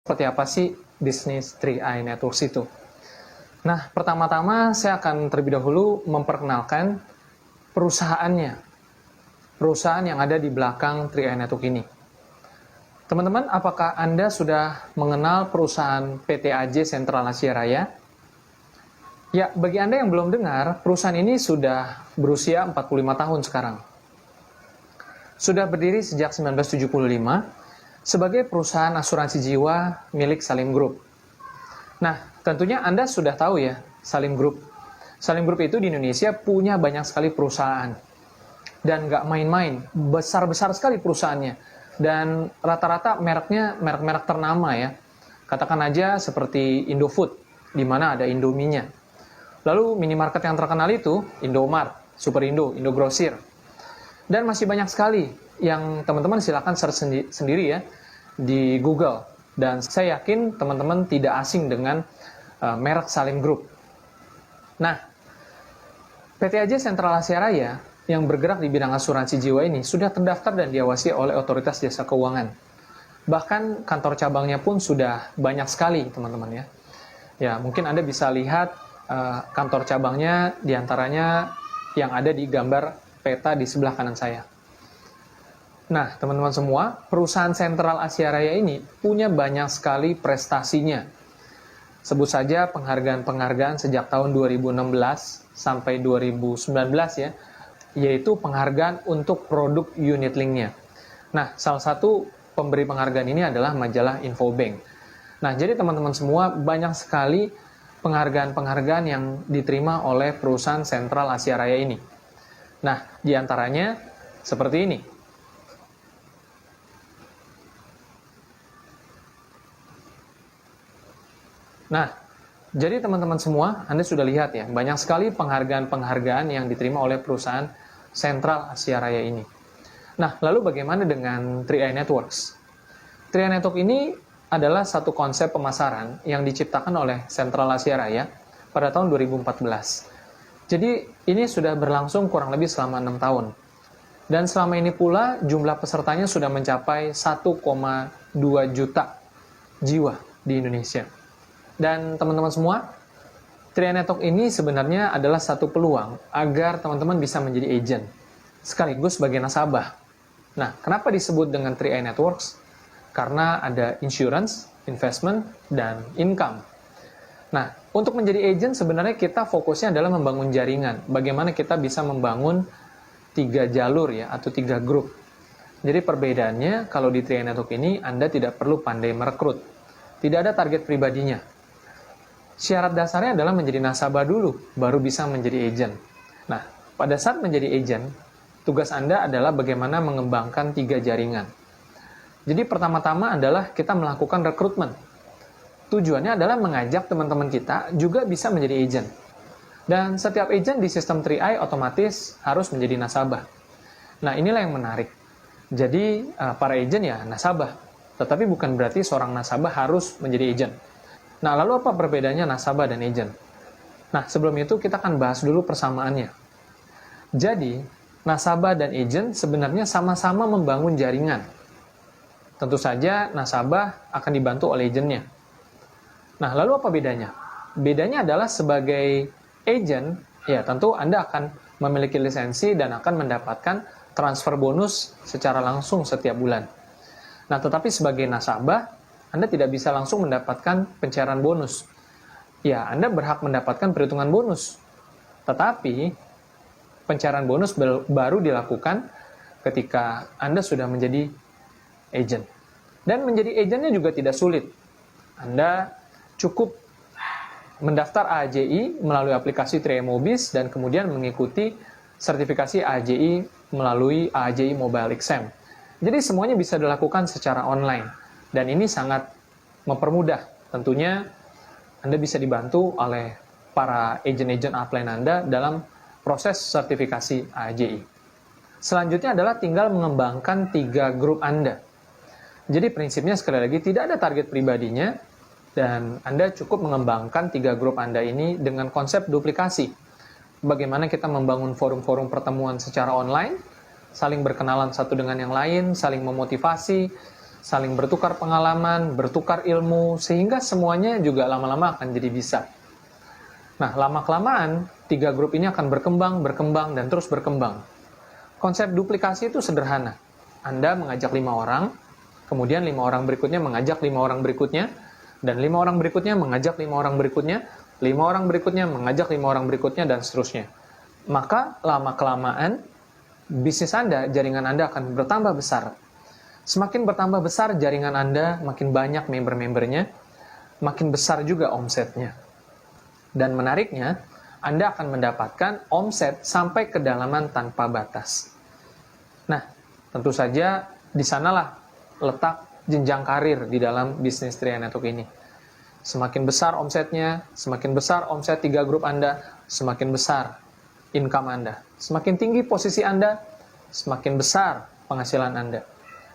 Seperti apa sih bisnis 3i Networks itu? Nah, pertama-tama saya akan terlebih dahulu memperkenalkan perusahaannya, perusahaan yang ada di belakang 3i Network ini. Teman-teman, apakah Anda sudah mengenal perusahaan PT AJ Sentral Asia Raya? Ya, bagi Anda yang belum dengar, perusahaan ini sudah berusia 45 tahun sekarang. Sudah berdiri sejak 1975, sebagai perusahaan asuransi jiwa milik Salim Group. Nah, tentunya Anda sudah tahu ya, Salim Group. Salim Group itu di Indonesia punya banyak sekali perusahaan. Dan nggak main-main, besar-besar sekali perusahaannya. Dan rata-rata mereknya merek-merek ternama ya. Katakan aja seperti Indofood, di mana ada Indominya. Lalu minimarket yang terkenal itu, Indomart, Superindo, Indogrosir. Dan masih banyak sekali yang teman-teman silakan search sendiri ya di Google. Dan saya yakin teman-teman tidak asing dengan merek Salim Group. Nah, PT AJ Sentral Asia Raya yang bergerak di bidang asuransi jiwa ini sudah terdaftar dan diawasi oleh Otoritas Jasa Keuangan. Bahkan kantor cabangnya pun sudah banyak sekali, teman-teman ya. Ya, mungkin Anda bisa lihat kantor cabangnya diantaranya yang ada di gambar peta di sebelah kanan saya. Nah, teman-teman semua, perusahaan Sentral Asia Raya ini punya banyak sekali prestasinya. Sebut saja penghargaan-penghargaan sejak tahun 2016 sampai 2019 ya, yaitu penghargaan untuk produk unit link-nya. Nah, salah satu pemberi penghargaan ini adalah majalah Infobank. Nah, jadi teman-teman semua, banyak sekali penghargaan-penghargaan yang diterima oleh perusahaan Sentral Asia Raya ini. Nah, diantaranya seperti ini. Nah, jadi teman-teman semua, Anda sudah lihat ya, banyak sekali penghargaan-penghargaan yang diterima oleh perusahaan Sentral Asia Raya ini. Nah, lalu bagaimana dengan 3i Networks? 3i Network ini adalah satu konsep pemasaran yang diciptakan oleh Sentral Asia Raya pada tahun 2014. Jadi ini sudah berlangsung kurang lebih selama 6 tahun. Dan selama ini pula jumlah pesertanya sudah mencapai 1,2 juta jiwa di Indonesia. Dan teman-teman semua, 3i Network ini sebenarnya adalah satu peluang agar teman-teman bisa menjadi agent, sekaligus sebagai nasabah. Nah, kenapa disebut dengan 3i Networks? Karena ada insurance, investment, dan income. Nah, untuk menjadi agent sebenarnya kita fokusnya adalah membangun jaringan. Bagaimana kita bisa membangun 3 jalur ya, atau 3 grup. Jadi perbedaannya, kalau di 3i Network ini, Anda tidak perlu pandai merekrut. Tidak ada target pribadinya. Syarat dasarnya adalah menjadi nasabah dulu, baru bisa menjadi agent. Nah, pada saat menjadi agent, tugas Anda adalah bagaimana mengembangkan 3 jaringan. Jadi pertama-tama adalah kita melakukan rekrutmen. Tujuannya adalah mengajak teman-teman kita juga bisa menjadi agent. Dan setiap agent di sistem 3i otomatis harus menjadi nasabah. Nah, inilah yang menarik. Jadi, para agent ya nasabah. Tetapi bukan berarti seorang nasabah harus menjadi agent. Nah, lalu apa perbedaannya nasabah dan agent? Nah, sebelum itu kita akan bahas dulu persamaannya. Jadi, nasabah dan agent sebenarnya sama-sama membangun jaringan. Tentu saja nasabah akan dibantu oleh agentnya. Nah, lalu apa bedanya? Bedanya adalah sebagai agent, ya tentu Anda akan memiliki lisensi dan akan mendapatkan transfer bonus secara langsung setiap bulan. Nah, tetapi sebagai nasabah, Anda tidak bisa langsung mendapatkan pencairan bonus. Ya, Anda berhak mendapatkan perhitungan bonus. Tetapi, pencairan bonus baru dilakukan ketika Anda sudah menjadi agent. Dan menjadi agentnya juga tidak sulit. Anda cukup mendaftar AJI melalui aplikasi 3i Mobis dan kemudian mengikuti sertifikasi AJI melalui AJI Mobile Exam. Jadi semuanya bisa dilakukan secara online dan ini sangat mempermudah. Tentunya Anda bisa dibantu oleh para agent-agent upline Anda dalam proses sertifikasi AJI. Selanjutnya adalah tinggal mengembangkan 3 grup Anda. Jadi prinsipnya sekali lagi tidak ada target pribadinya, dan Anda cukup mengembangkan 3 grup Anda ini dengan konsep duplikasi. Bagaimana kita membangun forum-forum pertemuan secara online, saling berkenalan satu dengan yang lain, saling memotivasi, saling bertukar pengalaman, bertukar ilmu, sehingga semuanya juga lama-lama akan jadi bisa. Nah, lama-kelamaan, 3 grup ini akan berkembang, dan terus berkembang. Konsep duplikasi itu sederhana. Anda mengajak 5 orang, kemudian 5 orang berikutnya mengajak 5 orang berikutnya, dan 5 orang berikutnya mengajak 5 orang berikutnya, 5 orang berikutnya mengajak 5 orang berikutnya, dan seterusnya. Maka, lama-kelamaan, bisnis Anda, jaringan Anda akan bertambah besar. Semakin bertambah besar jaringan Anda, makin banyak member-membernya, makin besar juga omsetnya. Dan menariknya, Anda akan mendapatkan omset sampai kedalaman tanpa batas. Nah, tentu saja di sanalah letak jenjang karir di dalam bisnis 3i Network ini. Semakin besar omsetnya, semakin besar omset 3 grup Anda, semakin besar income Anda. Semakin tinggi posisi Anda, semakin besar penghasilan Anda.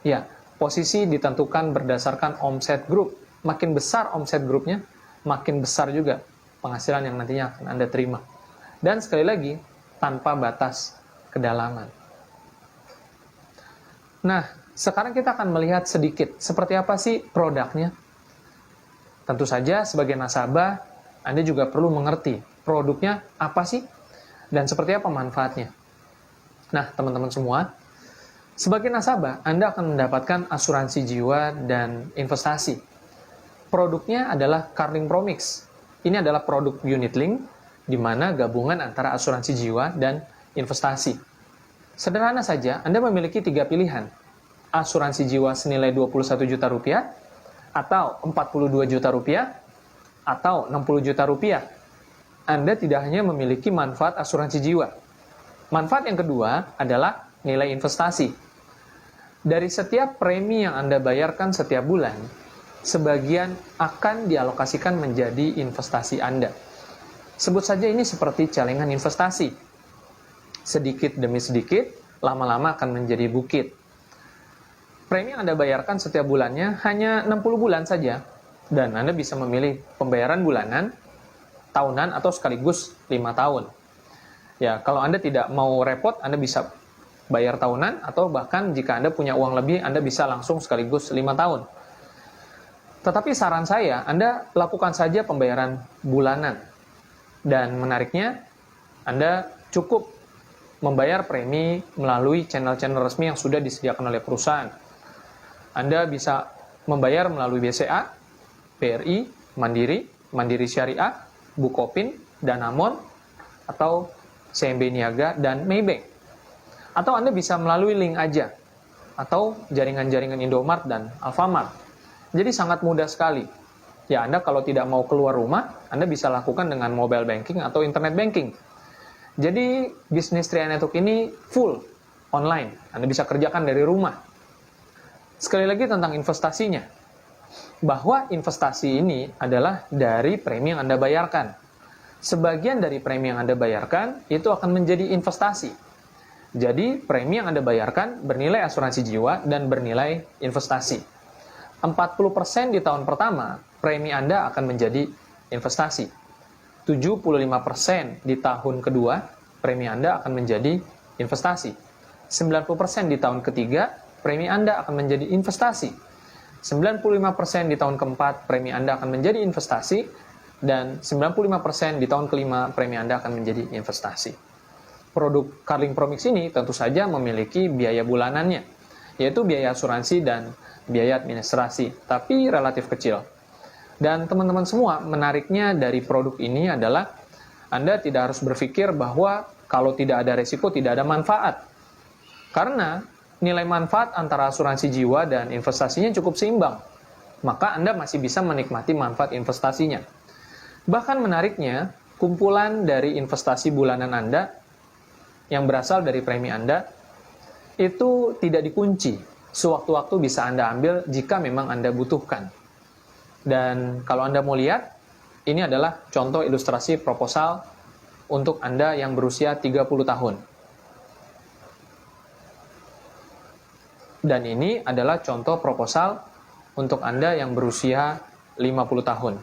Ya, posisi ditentukan berdasarkan omset grup. Makin besar omset grupnya, makin besar juga penghasilan yang nantinya akan Anda terima. Dan sekali lagi, tanpa batas kedalaman. Nah, sekarang kita akan melihat sedikit seperti apa sih produknya. Tentu saja sebagai nasabah, Anda juga perlu mengerti produknya apa sih dan seperti apa manfaatnya. Nah, teman-teman semua, sebagai nasabah, Anda akan mendapatkan asuransi jiwa dan investasi. Produknya adalah Carling Promix. Ini adalah produk unit link, di mana gabungan antara asuransi jiwa dan investasi. Sederhana saja, Anda memiliki 3 pilihan. Asuransi jiwa senilai 21 juta rupiah, atau 42 juta rupiah, atau 60 juta rupiah. Anda tidak hanya memiliki manfaat asuransi jiwa. Manfaat yang kedua adalah nilai investasi. Dari setiap premi yang Anda bayarkan setiap bulan, sebagian akan dialokasikan menjadi investasi Anda. Sebut saja ini seperti celengan investasi. Sedikit demi sedikit, lama-lama akan menjadi bukit. Premi yang Anda bayarkan setiap bulannya hanya 60 bulan saja, dan Anda bisa memilih pembayaran bulanan, tahunan, atau sekaligus 5 tahun. Ya, kalau Anda tidak mau repot, Anda bisa bayar tahunan, atau bahkan jika Anda punya uang lebih, Anda bisa langsung sekaligus 5 tahun. Tetapi saran saya, Anda lakukan saja pembayaran bulanan. Dan menariknya, Anda cukup membayar premi melalui channel-channel resmi yang sudah disediakan oleh perusahaan. Anda bisa membayar melalui BCA, BRI, Mandiri Syariah, Bukopin, Danamon, atau CMB Niaga, dan Maybank. Atau Anda bisa melalui link aja, atau jaringan-jaringan Indomart dan Alfamart. Jadi sangat mudah sekali. Ya, Anda kalau tidak mau keluar rumah, Anda bisa lakukan dengan mobile banking atau internet banking. Jadi, bisnis 3i Network ini full online. Anda bisa kerjakan dari rumah. Sekali lagi tentang investasinya. Bahwa investasi ini adalah dari premi yang Anda bayarkan. Sebagian dari premi yang Anda bayarkan, itu akan menjadi investasi. Jadi, premi yang Anda bayarkan bernilai asuransi jiwa dan bernilai investasi. 40% di tahun pertama, premi Anda akan menjadi investasi. 75% di tahun kedua, premi Anda akan menjadi investasi. 90% di tahun ketiga, premi Anda akan menjadi investasi. 95% di tahun keempat, premi Anda akan menjadi investasi. Dan 95% di tahun kelima, premi Anda akan menjadi investasi. Produk Carling Promix ini tentu saja memiliki biaya bulanannya, yaitu biaya asuransi dan biaya administrasi, tapi relatif kecil. Dan teman-teman semua, menariknya dari produk ini adalah Anda tidak harus berpikir bahwa kalau tidak ada resiko, tidak ada manfaat. Karena nilai manfaat antara asuransi jiwa dan investasinya cukup seimbang, maka Anda masih bisa menikmati manfaat investasinya. Bahkan menariknya, kumpulan dari investasi bulanan Anda yang berasal dari premi Anda, itu tidak dikunci. Sewaktu-waktu bisa Anda ambil jika memang Anda butuhkan. Dan kalau Anda mau lihat, ini adalah contoh ilustrasi proposal untuk Anda yang berusia 30 tahun. Dan ini adalah contoh proposal untuk Anda yang berusia 50 tahun.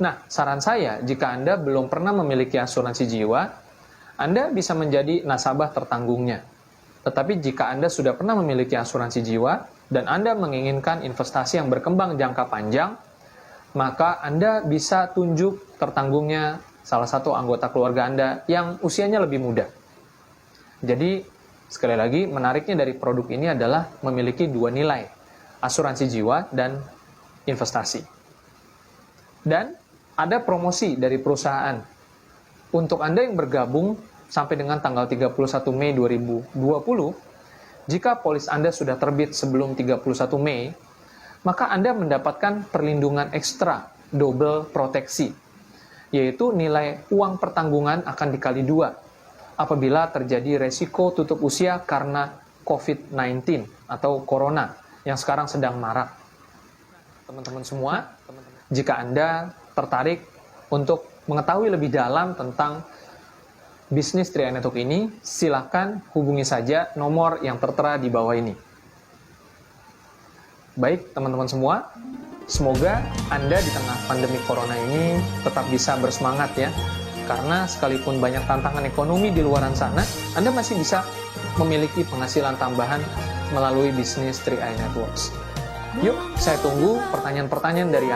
Nah, saran saya, jika Anda belum pernah memiliki asuransi jiwa, Anda bisa menjadi nasabah tertanggungnya. Tetapi jika Anda sudah pernah memiliki asuransi jiwa dan Anda menginginkan investasi yang berkembang jangka panjang, maka Anda bisa tunjuk tertanggungnya salah satu anggota keluarga Anda yang usianya lebih muda. Jadi, sekali lagi, menariknya dari produk ini adalah memiliki dua nilai, asuransi jiwa dan investasi. Dan ada promosi dari perusahaan. Untuk Anda yang bergabung sampai dengan tanggal 31 Mei 2020, jika polis Anda sudah terbit sebelum 31 Mei, maka Anda mendapatkan perlindungan ekstra, double proteksi, yaitu nilai uang pertanggungan akan dikali 2 apabila terjadi resiko tutup usia karena COVID-19 atau Corona yang sekarang sedang marak. Teman-teman semua, jika Anda tertarik untuk mengetahui lebih dalam tentang bisnis 3i Network ini, silakan hubungi saja nomor yang tertera di bawah ini. Baik, teman-teman semua, semoga Anda di tengah pandemi Corona ini tetap bisa bersemangat ya, karena sekalipun banyak tantangan ekonomi di luar sana, Anda masih bisa memiliki penghasilan tambahan melalui bisnis 3i Networks. Yuk, saya tunggu pertanyaan-pertanyaan dari Anda.